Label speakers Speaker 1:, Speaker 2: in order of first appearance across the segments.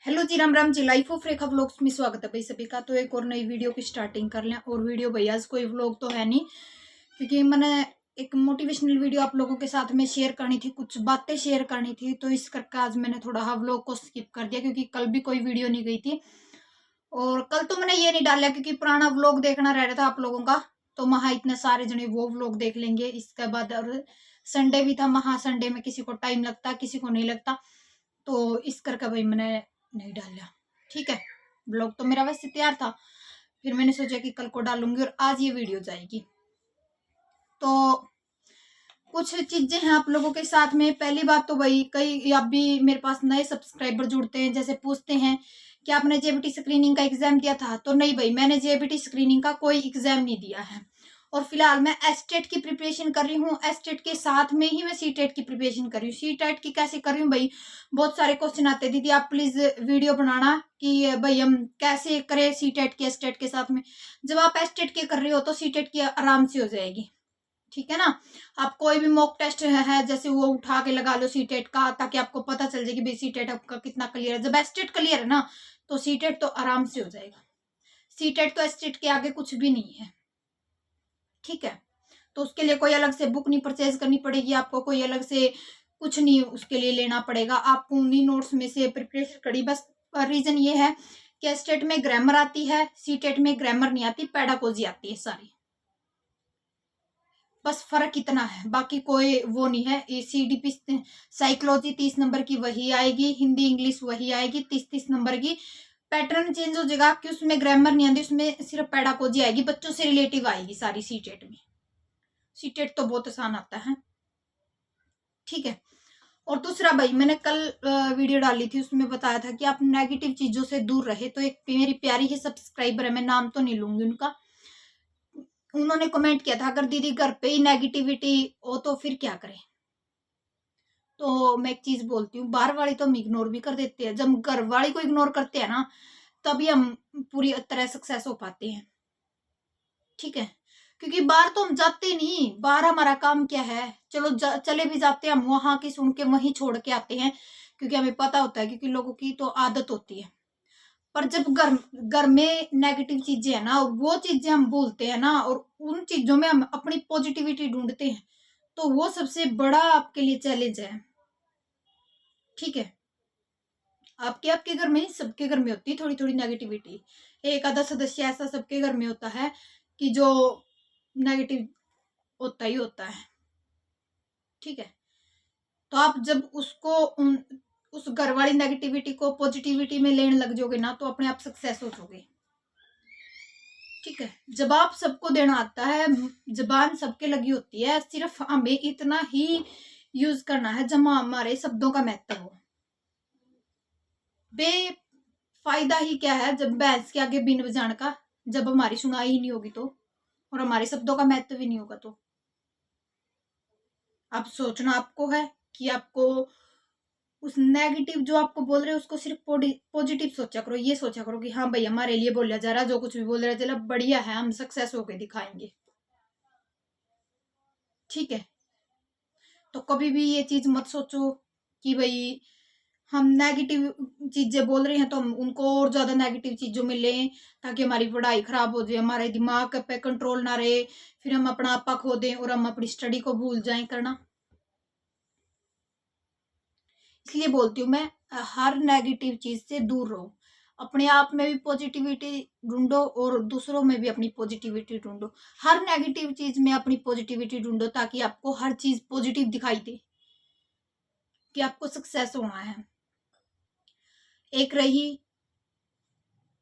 Speaker 1: Hello जी, Ram Ram ji. Life of Rekha vlogs में स्वागत है भाई सभी का। तो एक और नई वीडियो की स्टार्टिंग कर लें। और वीडियो भैया आज कोई व्लॉग तो है नहीं, क्योंकि मैंने एक मोटिवेशनल वीडियो आप लोगों के साथ में शेयर करनी थी, कुछ बातें शेयर करनी थी। तो इस करके आज मैंने थोड़ा व्लॉग को स्किप कर दिया, क्योंकि कल भी कोई वीडियो नहीं गई थी। और कल तो मैंने ये नहीं डाला क्योंकि पुराना व्लॉग देखना रह रहा था आप लोगों का। तो महा इतने सारे जने वो व्लॉग देख लेंगे इसके बाद। और संडे भी था, महा संडे में किसी को टाइम लगता किसी को नहीं लगता। तो इस करके भाई मैंने नहीं डाला। ठीक है, ब्लॉग तो मेरा वैसे तैयार था, फिर मैंने सोचा कि कल को डालूंगी और आज ये वीडियो जाएगी। तो कुछ चीजें हैं आप लोगों के साथ में। पहली बात तो भाई, कई आप भी मेरे पास नए सब्सक्राइबर जुड़ते हैं, जैसे पूछते हैं कि आपने जेबीटी स्क्रीनिंग का एग्जाम दिया था। तो नहीं भाई, मैंने जेबीटी स्क्रीनिंग का कोई एग्जाम नहीं दिया है। और फिलहाल मैं एसटेट की प्रिपरेशन कर रही हूँ। एसटेट के साथ में ही मैं सीटेट की प्रिपरेशन कर रही हूँ। सीटेट की कैसे कर रही हूँ भाई, बहुत सारे क्वेश्चन आते दीदी आप प्लीज वीडियो बनाना कि भाई हम कैसे करें सीटेट की एसटेट के साथ में। जब आप एसटेट के कर रहे हो तो सीटेट की आराम से हो जाएगी। ठीक है ना। आप कोई भी मॉक टेस्ट है जैसे वो उठा के लगा लो सीटेट का, ताकि आपको पता चल जाए कि भाई सीटेट आपका कितना क्लियर है। जब एसटेट क्लियर है ना तो सीटेट तो आराम से हो जाएगा। सीटेट तो एसटेट के आगे कुछ भी नहीं है। ठीक है, तो उसके लिए कोई अलग से बुक नहीं परचेज करनी पड़ेगी आपको, कोई अलग से कुछ नहीं उसके लिए लेना पड़ेगा आपको। उन्हीं नोट्स में से प्रिपरेशन करी बस। रीजन ये है कि एसटेट में ग्रामर आती है, सीटेट में ग्रामर नहीं आती, पेडागोजी आती है सारी। बस फर्क इतना है, बाकी कोई वो नहीं है। सीडीपी साइकोलॉजी 30 नंबर की वही आएगी, हिंदी इंग्लिश वही आएगी 30-30 नंबर की। पैटर्न चेंज हो जाएगा कि उसमें ग्रामर नहीं आती, उसमें सिर्फ पेडागोजी आएगी, बच्चों से रिलेटिव आएगी सारी सीटेट में। सीटेट तो बहुत आसान आता है। ठीक है। और दूसरा भाई, मैंने कल वीडियो डाली थी, उसमें बताया था कि आप नेगेटिव चीजों से दूर रहे। तो एक मेरी प्यारी ही सब्सक्राइबर है, मैं नाम तो नहीं लूंगी उनका, उन्होंने कमेंट किया था अगर दीदी घर पे ही नेगेटिविटी हो तो फिर क्या करें। तो मैं एक चीज बोलती हूँ, बाहर वाली तो हम इग्नोर भी कर देते हैं, जब घर वाली को इग्नोर करते हैं ना तभी हम पूरी तरह सक्सेस हो पाते हैं। ठीक है, क्योंकि बाहर तो हम जाते नहीं, बाहर हमारा काम क्या है। चलो चले भी जाते हैं हम, वहां की सुन के वहीं छोड़ के आते हैं, क्योंकि हमें पता होता है, क्योंकि लोगों की तो आदत होती है। पर जब घर घर में नेगेटिव चीजें है ना, वो चीजें हम भूलते हैं ना, और उन चीजों में हम अपनी पॉजिटिविटी ढूंढते हैं, तो वो सबसे बड़ा आपके लिए चैलेंज है। ठीक है, आपके आपके घर में, सबके घर में होती है थोड़ी थोड़ी नेगेटिविटी। एक आधा सदस्य ऐसा सबके घर में होता है कि जो नेगेटिव होता ही होता है। ठीक है, तो आप जब उसको उस घर वाली नेगेटिविटी को पॉजिटिविटी में लेने लग जाओगे ना, तो अपने आप सक्सेस हो जाओगे। ठीक है, जवाब सबको देना आता है, जबान सबके लगी होती है, सिर्फ हमें इतना ही यूज करना है जब हमारे शब्दों का महत्व हो। बेफायदा ही क्या है जब भैंस के आगे बीन बजाने का, जब हमारी सुनाई ही नहीं होगी तो, और हमारे शब्दों का महत्व भी नहीं होगा तो। अब सोचना आपको है कि आपको उस नेगेटिव जो आपको बोल रहे हैं उसको सिर्फ पॉजिटिव सोचा करो। ये सोचा करो कि हाँ भाई हमारे लिए बोला जा रहा है, जो कुछ भी बोल रहा है चलो बढ़िया है, हम सक्सेस होके दिखाएंगे। ठीक है, तो कभी भी ये चीज मत सोचो कि भाई हम नेगेटिव चीजें बोल रहे हैं तो हम उनको और ज्यादा नेगेटिव चीजों में लें, ताकि हमारी पढ़ाई खराब हो जाए, हमारे दिमाग पे कंट्रोल ना रहे, फिर हम अपना आपा खो दें और हम अपनी स्टडी को भूल जाएं करना। इसलिए बोलती हूँ मैं, हर नेगेटिव चीज से दूर रहो। अपने आप में भी पॉजिटिविटी ढूंढो और दूसरों में भी अपनी पॉजिटिविटी ढूंढो। हर नेगेटिव चीज में अपनी पॉजिटिविटी ढूंढो, ताकि आपको हर चीज पॉजिटिव दिखाई दे कि आपको सक्सेस होना है। एक रही,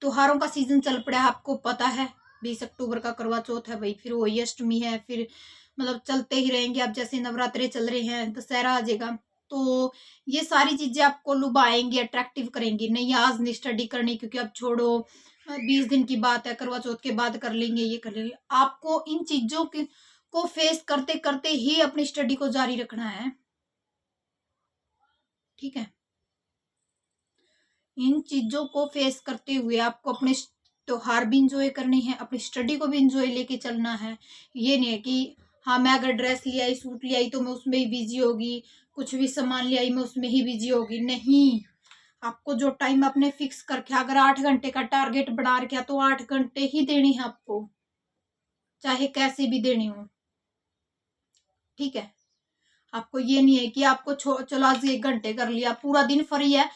Speaker 1: त्योहारों का सीजन चल पड़ा है, आपको पता है 20 अक्टूबर का करवा चौथ है भाई, फिर वही अष्टमी है, फिर मतलब चलते ही रहेंगे। अब जैसे नवरात्रे चल रहे हैं, दशहरा आ जाएगा, तो ये सारी चीजें आपको लुभाएंगी, अट्रैक्टिव करेंगी। नहीं आज नहीं स्टडी करनी क्योंकि अब छोड़ो, 20 दिन की बात है, करवा चौथ के बाद कर लेंगे, ये कर लेंगे। आपको इन चीजों को फेस करते करते ही अपनी स्टडी को जारी रखना है। ठीक है, इन चीजों को फेस करते हुए आपको अपने त्योहार भी इंजॉय करने हैं, अपनी स्टडी को भी इंजॉय लेके चलना है। ये नहीं है कि हाँ मैं अगर ड्रेस ले आई, सूट ले आई तो मैं उसमें ही बिजी होगी, कुछ भी सामान ले आई मैं उसमें ही बिजी होगी। नहीं, आपको जो टाइम आपने फिक्स करके, अगर 8 घंटे का टारगेट बना रखा तो 8 घंटे ही देनी है आपको, चाहे कैसे भी देनी हो। ठीक है, आपको ये नहीं है कि आपको चलो आज 1 घंटे कर लिया, पूरा दिन फ्री है,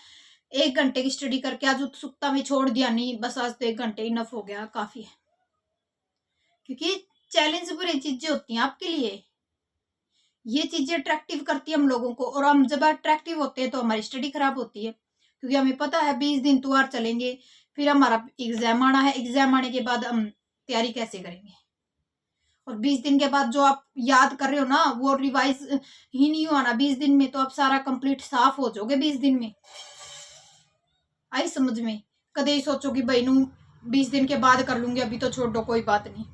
Speaker 1: 1 घंटे की स्टडी करके आज उत्सुकता में छोड़ दिया, नहीं बस आज तो 1 घंटे इनफ हो गया, काफी है। क्योंकि चैलेंज बुरी चीजें होती हैं आपके लिए, ये चीजें अट्रैक्टिव करती है हम लोगों को, और हम जब अट्रैक्टिव होते हैं तो हमारी स्टडी खराब होती है। क्योंकि हमें पता है 20 दिन त्योहार चलेंगे, फिर हमारा एग्जाम आना है, एग्जाम आने के बाद हम तैयारी कैसे करेंगे, और 20 दिन के बाद जो आप याद कर रहे हो ना वो रिवाइज ही नहीं हुआ ना 20 दिन में, तो आप सारा कंप्लीट साफ हो जाओगे 20 दिन में। आई समझ में? कदे ही सोचो कि भाई नू 20 दिन के बाद कर लूंगी, अभी तो छोड़ दो, कोई बात नहीं।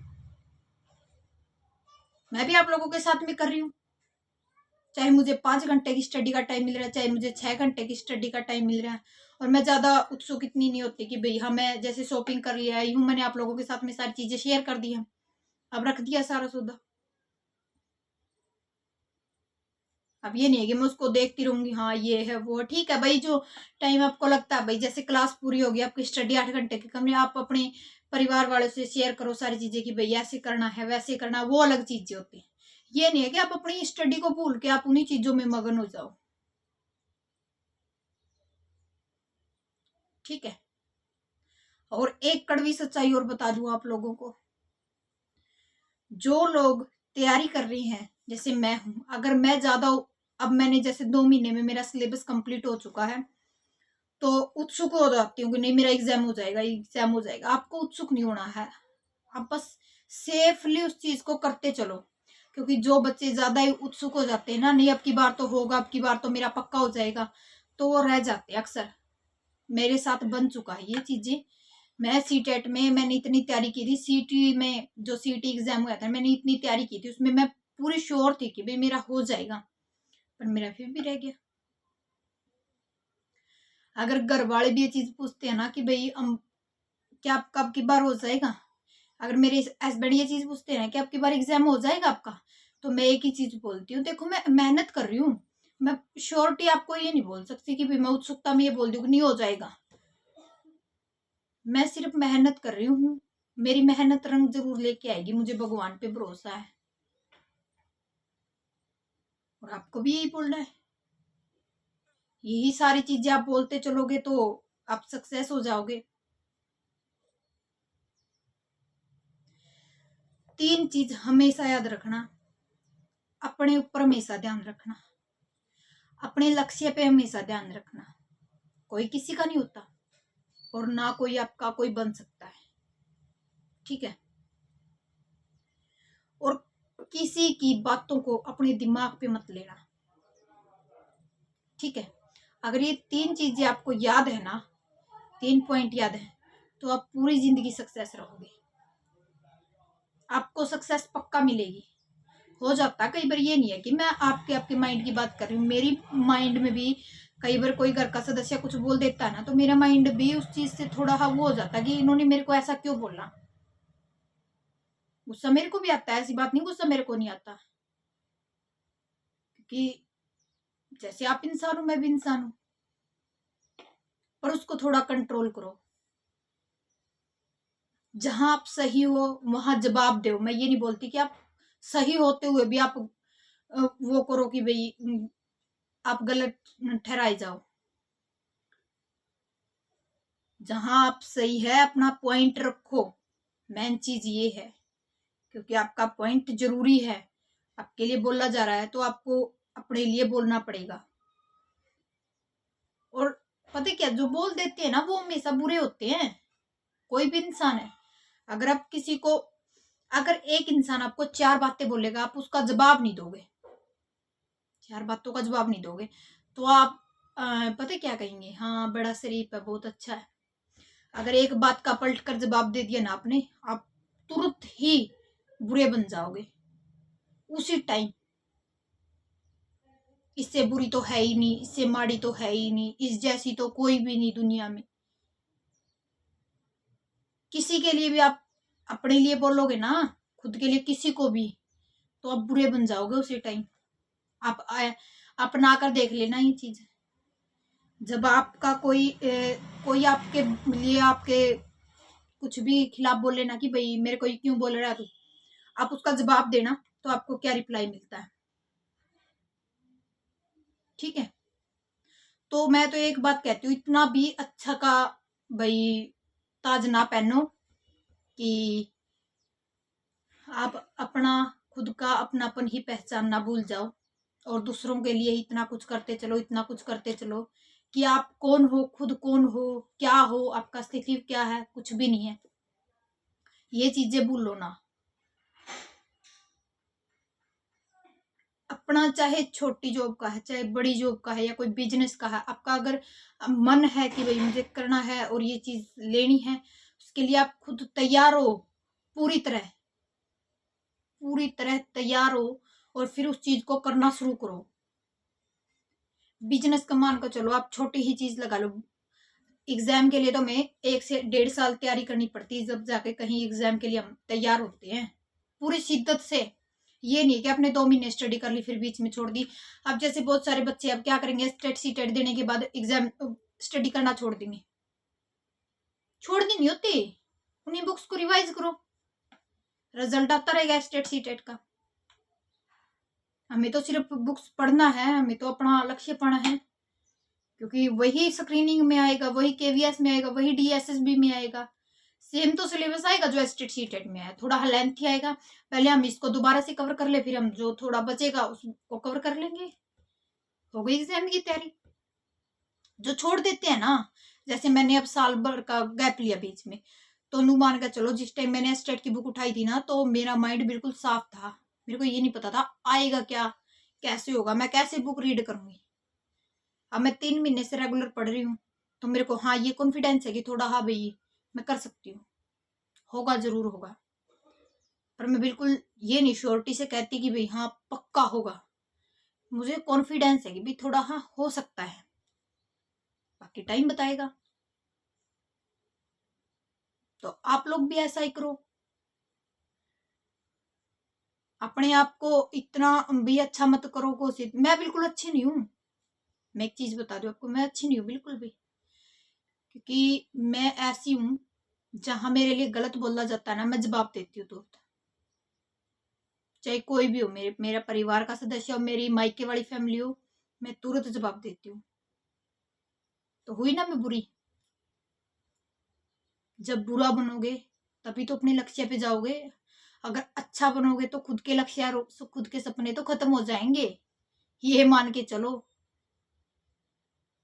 Speaker 1: मैं भी आप लोगों के साथ में कर रही हूँ, चाहे मुझे 5 घंटे की स्टडी का टाइम मिल रहा है, चाहे मुझे 6 घंटे की स्टडी का टाइम मिल रहा है, और मैं ज्यादा उत्सुक इतनी नहीं होती कि भाई हाँ मैं जैसे शॉपिंग कर लिया यूं, मैंने आप लोगों के साथ में सारी चीजें शेयर कर दी हैं, अब रख दिया सारा सौदा। अब ये नहीं है कि मैं उसको देखती रहूंगी, हाँ ये है वो, ठीक है भाई, जो टाइम आपको लगता है भाई, जैसे क्लास पूरी होगी आपकी, स्टडी 8 घंटे की कम, आप अपने परिवार वालों से शेयर करो सारी चीजें कि भाई ऐसे करना है वैसे करना है, वो अलग चीजें होती है। ये नहीं है कि आप अपनी स्टडी को भूल के आप उन्हीं चीजों में मगन हो जाओ। ठीक है, और एक कड़वी सच्चाई और बता दूं आप लोगों को, जो लोग तैयारी कर रही हैं जैसे मैं हूं, अगर मैं ज्यादा, अब मैंने जैसे 2 महीने में मेरा सिलेबस कंप्लीट हो चुका है, तो उत्सुक हो जाती हूँ कि नहीं मेरा एग्जाम हो जाएगा, एग्जाम हो जाएगा। आपको उत्सुक नहीं होना है, आप बस सेफली उस चीज को करते चलो। क्योंकि जो बच्चे ज्यादा ही उत्सुक हो जाते हैं ना, नहीं अब की बार तो होगा, अब की बार तो मेरा पक्का हो जाएगा, तो वो रह जाते हैं अक्सर। मेरे साथ बन चुका है ये चीजें। मैं सीटेट में मैंने इतनी तैयारी की थी, सीटी में जो सीटी एग्जाम हुआ था मैंने इतनी तैयारी की थी, उसमें मैं पूरी श्योर थी कि भाई मेरा हो जाएगा, पर मेरा फिर भी रह गया। अगर घर वाले भी ये चीज पूछते हैं ना कि भाई क्या आपका अब की बार हो जाएगा, अगर मेरे हस्बैंड ये चीज पूछते हैं कि अब की बार एग्जाम हो जाएगा आपका, तो मैं एक ही चीज बोलती हूँ, देखो मैं मेहनत कर रही हूँ, मैं श्योरिटी आपको ये नहीं बोल सकती कि भाई मैं उत्सुकता में ये बोल दूँ नहीं हो जाएगा। मैं सिर्फ मेहनत कर रही हूँ, मेरी मेहनत रंग जरूर लेके आएगी, मुझे भगवान पे भरोसा है, और आपको भी यही बोलना है। यही सारी चीजें आप बोलते चलोगे तो आप सक्सेस हो जाओगे। 3 चीज हमेशा याद रखना, अपने ऊपर हमेशा ध्यान रखना, अपने लक्ष्य पे हमेशा ध्यान रखना। कोई किसी का नहीं होता, और ना कोई आपका कोई बन सकता है। ठीक है, और किसी की बातों को अपने दिमाग पे मत लेना। ठीक है, अगर ये 3 चीजें आपको याद है ना, 3 पॉइंट याद है, तो आप पूरी जिंदगी सक्सेस रहोगे, आपको सक्सेस पक्का मिलेगी। हो जाता है कई बार, ये नहीं है कि मैं आपके माइंड की बात कर रही हूँ, मेरी माइंड में भी कई बार कोई घर का सदस्य कुछ बोल देता है ना, तो मेरा माइंड भी उस चीज से थोड़ा वो हो जाता है कि इन्होंने मेरे को ऐसा क्यों बोला। गुस्सा मेरे को भी आता है, ऐसी बात नहीं गुस्सा मेरे को नहीं आता, क्योंकि जैसे आप इंसान हो मैं भी इंसान हूं, पर उसको थोड़ा कंट्रोल करो। जहां आप सही हो वहां जवाब दो। मैं ये नहीं बोलती कि आप सही होते हुए भी आप वो करो कि भाई आप गलत ठहराए जाओ। जहां आप सही है अपना पॉइंट रखो, मेन चीज ये है, क्योंकि आपका पॉइंट जरूरी है, आपके लिए बोला जा रहा है तो आपको अपने लिए बोलना पड़ेगा। और पता क्या, जो बोल देते हैं ना वो हमेशा बुरे होते हैं, कोई भी इंसान है। अगर आप किसी को, अगर एक इंसान आपको 4 बातें बोलेगा, आप उसका जवाब नहीं दोगे, 4 बातों का जवाब नहीं दोगे, तो आप पता क्या कहेंगे, हाँ बड़ा शरीफ है, बहुत अच्छा है। अगर एक बात का पलट कर जवाब दे दिया ना आपने, आप तुरंत ही बुरे बन जाओगे उसी टाइम। इससे बुरी तो है ही नहीं, इससे माड़ी तो है ही नहीं, इस जैसी तो कोई भी नहीं दुनिया में। किसी के लिए भी आप अपने लिए बोलोगे ना, खुद के लिए किसी को भी, तो आप बुरे बन जाओगे उसी टाइम। आप अपना कर देख लेना ये चीज। जब आपका कोई आपके लिए आपके कुछ भी खिलाफ बोले ना कि भाई मेरे को ये क्यों बोल रहा है तू, आप उसका जवाब देना तो आपको क्या रिप्लाई मिलता है। ठीक है, तो मैं तो एक बात कहती हूँ, इतना भी अच्छा का भाई ताज ना पहनो कि आप अपना खुद का अपनापन ही पहचान ना भूल जाओ और दूसरों के लिए इतना कुछ करते चलो, इतना कुछ करते चलो कि आप कौन हो, खुद कौन हो, क्या हो, आपका स्थिति क्या है, कुछ भी नहीं है। ये चीजें भूलो ना। अपना चाहे छोटी जॉब का है, चाहे बड़ी जॉब का है, या कोई बिजनेस का है, आपका अगर मन है कि भाई मुझे करना है और ये चीज लेनी है, उसके लिए आप खुद तैयार हो, पूरी तरह तैयार हो और फिर उस चीज को करना शुरू करो। बिजनेस का मान को चलो, आप छोटी ही चीज लगा लो। एग्जाम के लिए तो हमें 1 से 1.5 साल तैयारी करनी पड़ती है, जब जाके कहीं एग्जाम के लिए हम तैयार होते हैं पूरी शिद्दत से। ये नहीं कि आपने 2 महीने स्टडी कर ली फिर बीच में छोड़ दी। अब जैसे बहुत सारे बच्चे अब क्या करेंगे, स्टेट सीटेट देने के बाद एग्जाम स्टडी करना छोड़ देंगे। छोड़नी नहीं होती, उन्हीं बुक्स को रिवाइज करो, रिजल्ट आता रहेगा स्टेट सीटेट का। हमें तो सिर्फ बुक्स पढ़ना है, हमें तो अपना लक्ष्य पढ़ना है, क्योंकि वही स्क्रीनिंग में आएगा, वही केवीएस में आएगा, वही डीएसएसबी में आएगा। सेम तो सिलेबस आएगा जो स्टेट सीटेट में है, थोड़ा लेंथी आएगा। पहले हम इसको दोबारा से कवर कर ले, फिर हम जो थोड़ा बचेगा उसको कवर कर लेंगे, हो गई एग्जाम की तैयारी। जो छोड़ देते हैं ना, जैसे मैंने अब साल भर का गैप लिया बीच में, तो नू मान कर चलो जिस टाइम मैंने स्टेट की बुक उठाई थी ना, तो मेरा माइंड बिल्कुल साफ था। मेरे को ये नहीं पता था आएगा क्या, कैसे होगा, मैं कैसे बुक रीड करूंगी। अब मैं 3 महीने से रेगुलर पढ़ रही हूँ, तो मेरे को हाँ ये कॉन्फिडेंस है कि थोड़ा हाँ भाई मैं कर सकती हूँ, होगा जरूर होगा। पर मैं बिल्कुल ये नहीं श्योरिटी से कहती कि भाई हाँ पक्का होगा, मुझे कॉन्फिडेंस है कि भाई थोड़ा हाँ हो सकता है, बाकी टाइम बताएगा। तो आप लोग भी ऐसा ही करो, अपने आप को इतना भी अच्छा मत करो कोशिश। मैं बिल्कुल अच्छी नहीं हूँ, मैं एक चीज बता दूं आपको, मैं अच्छी नहीं हूँ बिल्कुल भी, क्योंकि मैं ऐसी हूँ जहां मेरे लिए गलत बोला जाता है ना, मैं जवाब देती हूँ तुरंत। चाहे कोई भी हो, मेरा परिवार का सदस्य हो, मेरी मायके वाली फैमिली हो, मैं तुरंत जवाब देती हूँ। तो हुई ना मैं बुरी। जब बुरा बनोगे तभी तो अपने लक्ष्य पे जाओगे। अगर अच्छा बनोगे तो खुद के लक्ष्य और खुद के सपने तो खत्म हो जाएंगे, ये मान के चलो।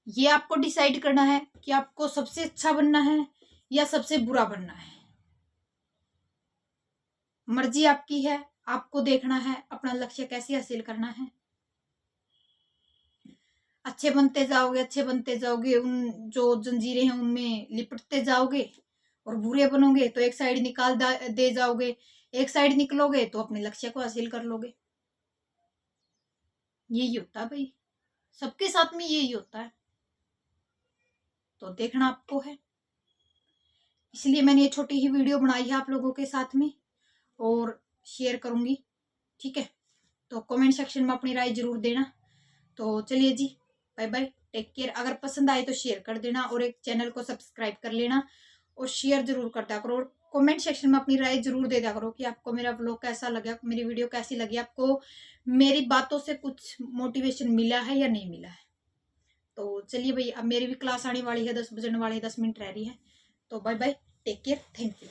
Speaker 1: ये आपको डिसाइड करना है कि आपको सबसे अच्छा बनना है या सबसे बुरा बनना है। मर्जी आपकी है, आपको देखना है अपना लक्ष्य कैसे हासिल करना है। अच्छे बनते जाओगे, अच्छे बनते जाओगे, उन जो जंजीरें हैं उनमें लिपटते जाओगे, और बुरे बनोगे तो एक साइड निकाल दे जाओगे। एक साइड निकलोगे तो अपने लक्ष्य को हासिल कर लोगे। यही होता है भाई, सबके साथ में यही होता है, तो देखना आपको है। इसलिए मैंने ये छोटी ही वीडियो बनाई है आप लोगों के साथ में और शेयर करूंगी। ठीक है, तो कमेंट सेक्शन में अपनी राय जरूर देना। तो चलिए जी, बाय बाय, टेक केयर। अगर पसंद आए तो शेयर कर देना और एक चैनल को सब्सक्राइब कर लेना और शेयर जरूर कर दिया करो, और कमेंट सेक्शन में अपनी राय जरूर दे दिया करो कि आपको मेरा व्लॉग कैसा लगा, मेरी वीडियो कैसी लगी, आपको मेरी बातों से कुछ मोटिवेशन मिला है या नहीं मिला है। तो चलिए भाई, अब मेरी भी क्लास आने वाली है, 10 बजने वाली है, 10 मिनट रह रही है। तो bye bye, take care, thank you.